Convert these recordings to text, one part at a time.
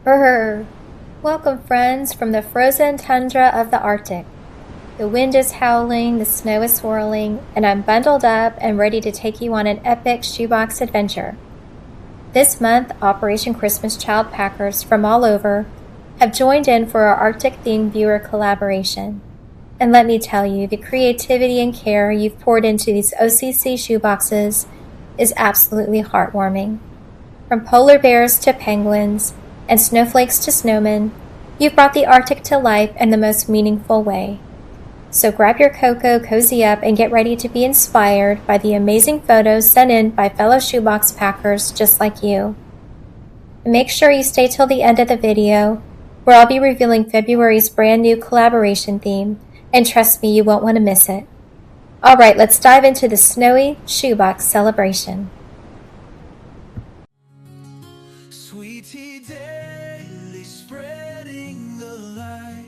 Brr! Welcome, friends, from the frozen tundra of the Arctic. The wind is howling, the snow is swirling, and I'm bundled up and ready to take you on an epic shoebox adventure. This month, Operation Christmas Child packers from all over have joined in for our Arctic-themed viewer collaboration. And let me tell you, the creativity and care you've poured into these OCC shoeboxes is absolutely heartwarming. From polar bears to penguins, and snowflakes to snowmen, you've brought the Arctic to life in the most meaningful way. So grab your cocoa, cozy up, and get ready to be inspired by the amazing photos sent in by fellow shoebox packers just like you. And make sure you stay till the end of the video, where I'll be revealing February's brand new collaboration theme, and trust me, you won't want to miss it. Alright, let's dive into the snowy shoebox celebration. Sweet tea daily, spreading the light.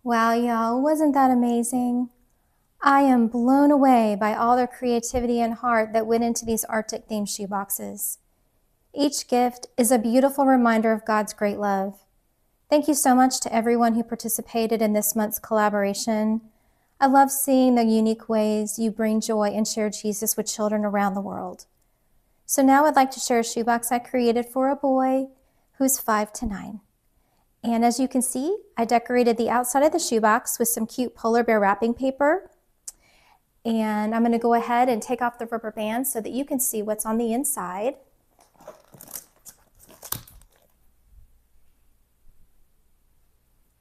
Wow, y'all, wasn't that amazing? I am blown away by all the creativity and heart that went into these Arctic-themed shoeboxes. Each gift is a beautiful reminder of God's great love. Thank you so much to everyone who participated in this month's collaboration. I love seeing the unique ways you bring joy and share Jesus with children around the world. So now I'd like to share a shoebox I created for a boy who's 5 to 9. And as you can see, I decorated the outside of the shoebox with some cute polar bear wrapping paper. And I'm going to go ahead and take off the rubber band so that you can see what's on the inside.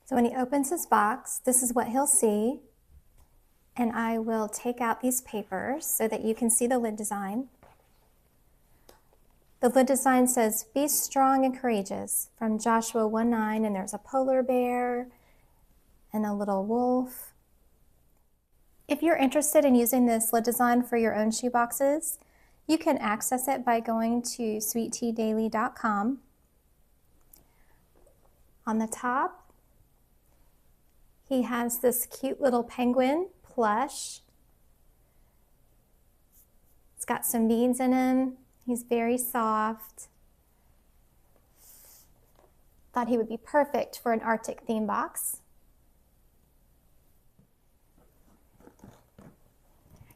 So when he opens his box, this is what he'll see. And I will take out these papers so that you can see the lid design. The lid design says, "Be strong and courageous," from Joshua 1:9, and there's a polar bear and a little wolf. If you're interested in using this lid design for your own shoeboxes, you can access it by going to sweettdaily.occ. On the top, he has this cute little penguin plush. It's got some beads in him. He's very soft. Thought he would be perfect for an Arctic theme box.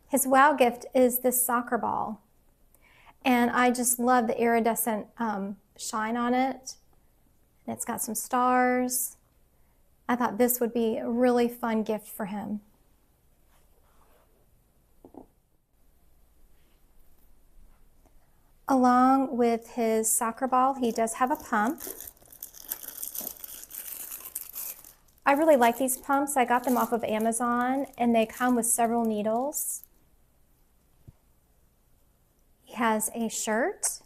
His wow gift is this soccer ball. And I just love the iridescent shine on it. And it's got some stars. I thought this would be a really fun gift for him. Along with his soccer ball, he does have a pump. I really like these pumps. I got them off of Amazon, and they come with several needles. He has a shirt,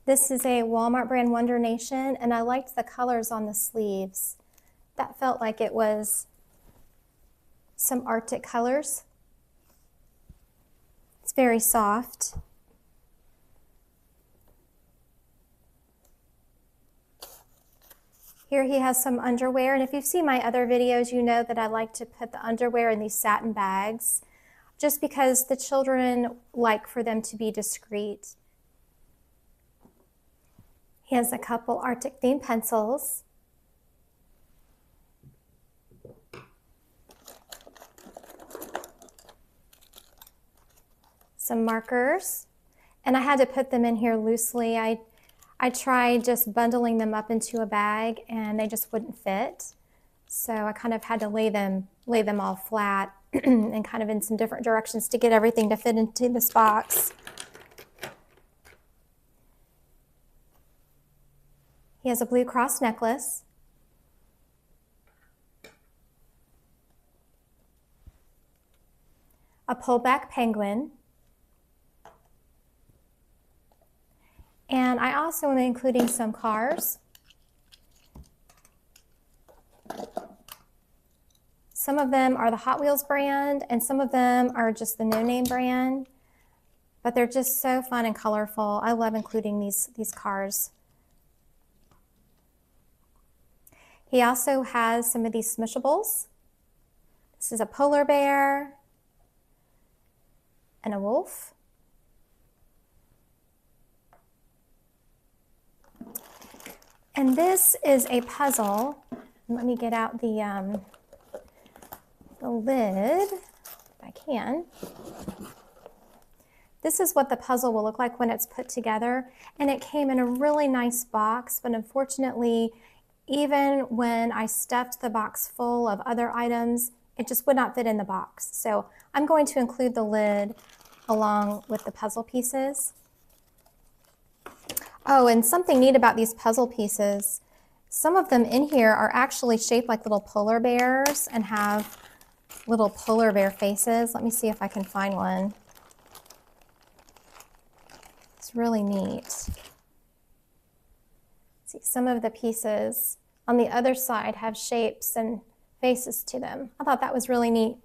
This is a Walmart brand Wonder Nation, and I liked the colors on the sleeves. That felt like it was some Arctic colors. It's very soft. Here he has some underwear, and if you've seen my other videos, you know that I like to put the underwear in these satin bags just because the children like for them to be discreet. He has a couple Arctic themed pencils. Some markers, and I had to put them in here loosely. I tried just bundling them up into a bag and they just wouldn't fit. So I kind of had to lay them all flat and kind of in some different directions to get everything to fit into this box. He has a blue cross necklace. A pullback penguin. And I also am including some cars. Some of them are the Hot Wheels brand, and some of them are just the no-name brand. But they're just so fun and colorful. I love including these cars. He also has some of these Smishables. This is a polar bear and a wolf. And this is a puzzle. Let me get out the lid, if I can. This is what the puzzle will look like when it's put together. And it came in a really nice box, but unfortunately, even when I stuffed the box full of other items, it just would not fit in the box. So I'm going to include the lid along with the puzzle pieces. Oh, and something neat about these puzzle pieces, some of them in here are actually shaped like little polar bears and have little polar bear faces. Let me see if I can find one. It's really neat. See, some of the pieces on the other side have shapes and faces to them. I thought that was really neat.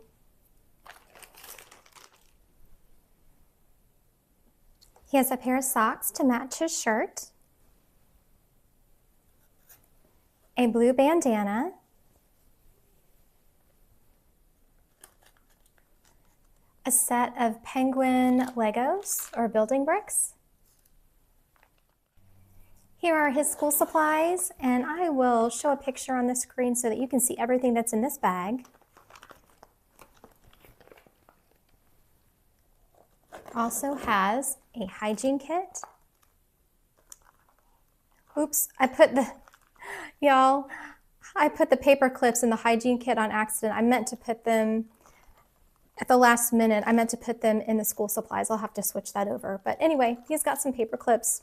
He has a pair of socks to match his shirt, a blue bandana, a set of penguin Legos or building bricks. Here are his school supplies, and I will show a picture on the screen so that you can see everything that's in this bag. Also has a hygiene kit. Oops, I put the paper clips in the hygiene kit on accident. I meant to put them at the last minute. I meant to put them in the school supplies. I'll have to switch that over. But anyway, he's got some paper clips.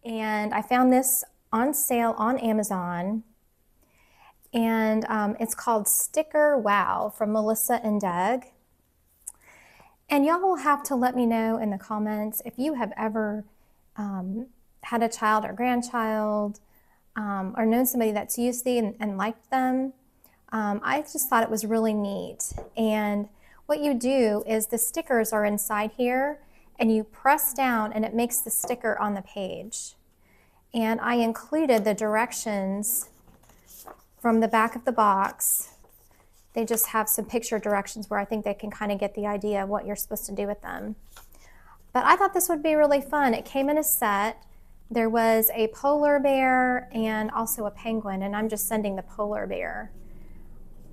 And I found this on sale on Amazon. And it's called Sticker Wow from Melissa and Doug. And y'all will have to let me know in the comments if you have ever had a child or grandchild or known somebody that's used these and liked them. I just thought it was really neat. And what you do is the stickers are inside here and you press down and it makes the sticker on the page. And I included the directions from the back of the box. They just have some picture directions where I think they can kind of get the idea of what you're supposed to do with them. But I thought this would be really fun. It came in a set. There was a polar bear and also a penguin, and I'm just sending the polar bear.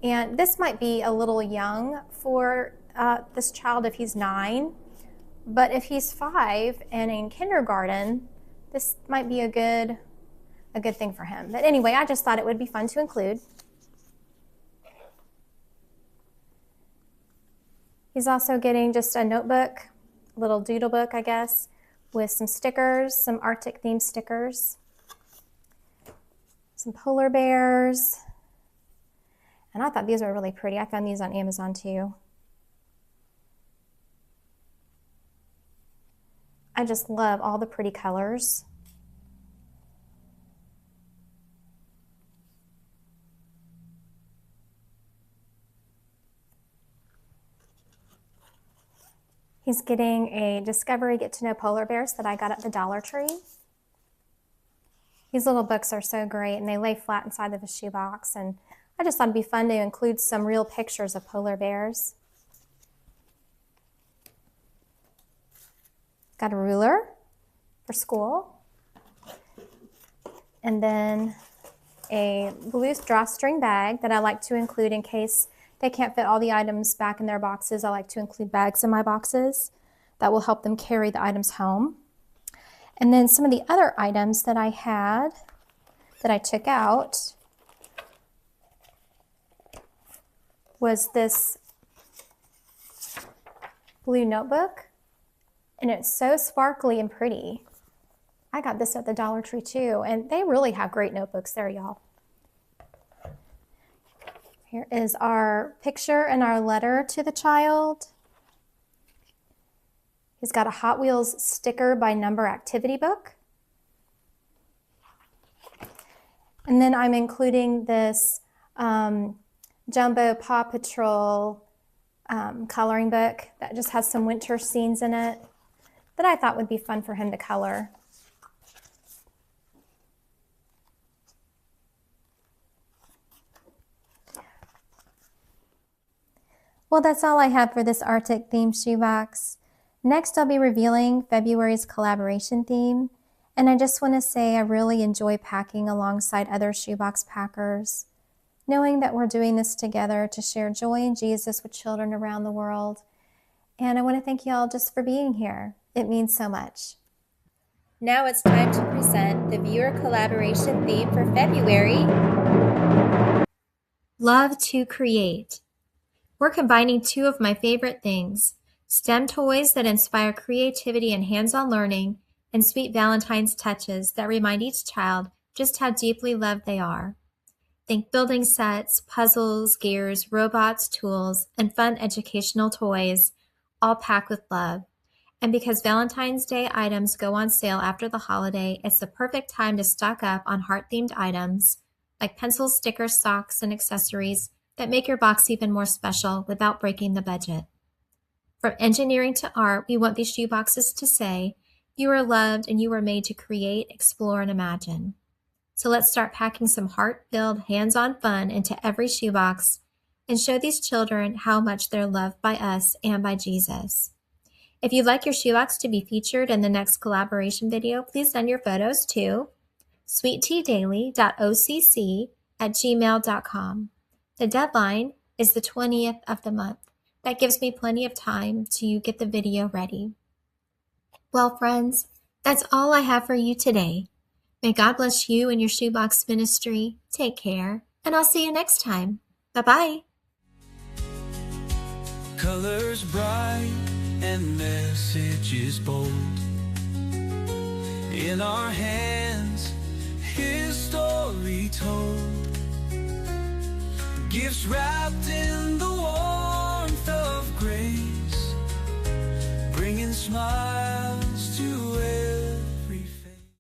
And this might be a little young for this child if he's 9, but if he's 5 and in kindergarten, this might be a good thing for him. But anyway, I just thought it would be fun to include. He's also getting just a notebook, a little doodle book, I guess, with some stickers, some Arctic themed stickers, some polar bears. And I thought these were really pretty. I found these on Amazon too. I just love all the pretty colors. He's getting a Discovery Get to Know Polar Bears that I got at the Dollar Tree. These little books are so great, and they lay flat inside of a shoebox, and I just thought it'd be fun to include some real pictures of polar bears. Got a ruler for school, and then a blue drawstring bag that I like to include in case they can't fit all the items back in their boxes. I like to include bags in my boxes that will help them carry the items home. And then some of the other items that I had that I took out was this blue notebook, and it's so sparkly and pretty. I got this at the Dollar Tree too, and they really have great notebooks there, y'all. Here is our picture and our letter to the child. He's got a Hot Wheels sticker by number activity book. And then I'm including this Jumbo Paw Patrol coloring book that just has some winter scenes in it that I thought would be fun for him to color. Well, that's all I have for this Arctic themed shoebox. Next, I'll be revealing February's collaboration theme, and I just want to say I really enjoy packing alongside other shoebox packers, knowing that we're doing this together to share joy in Jesus with children around the world. And I want to thank you all just for being here. It means so much. Now it's time to present the viewer collaboration theme for February. Love to create. We're combining two of my favorite things, STEM toys that inspire creativity and hands-on learning, and sweet Valentine's touches that remind each child just how deeply loved they are. Think building sets, puzzles, gears, robots, tools, and fun educational toys, all packed with love. And because Valentine's Day items go on sale after the holiday, it's the perfect time to stock up on heart-themed items like pencils, stickers, socks, and accessories that make your box even more special without breaking the budget. From engineering to art, we want these shoeboxes to say, you are loved and you were made to create, explore, and imagine. So let's start packing some heart-filled, hands-on fun into every shoebox and show these children how much they're loved by us and by Jesus. If you'd like your shoebox to be featured in the next collaboration video, please send your photos to sweettdaily.occ@gmail.com. The deadline is the 20th of the month. That gives me plenty of time to get the video ready. Well, friends, that's all I have for you today. May God bless you and your shoebox ministry. Take care, and I'll see you next time. Bye-bye. Colors bright and messages bold. In our hands, His story told. Gifts wrapped in the warmth of grace, bringing smiles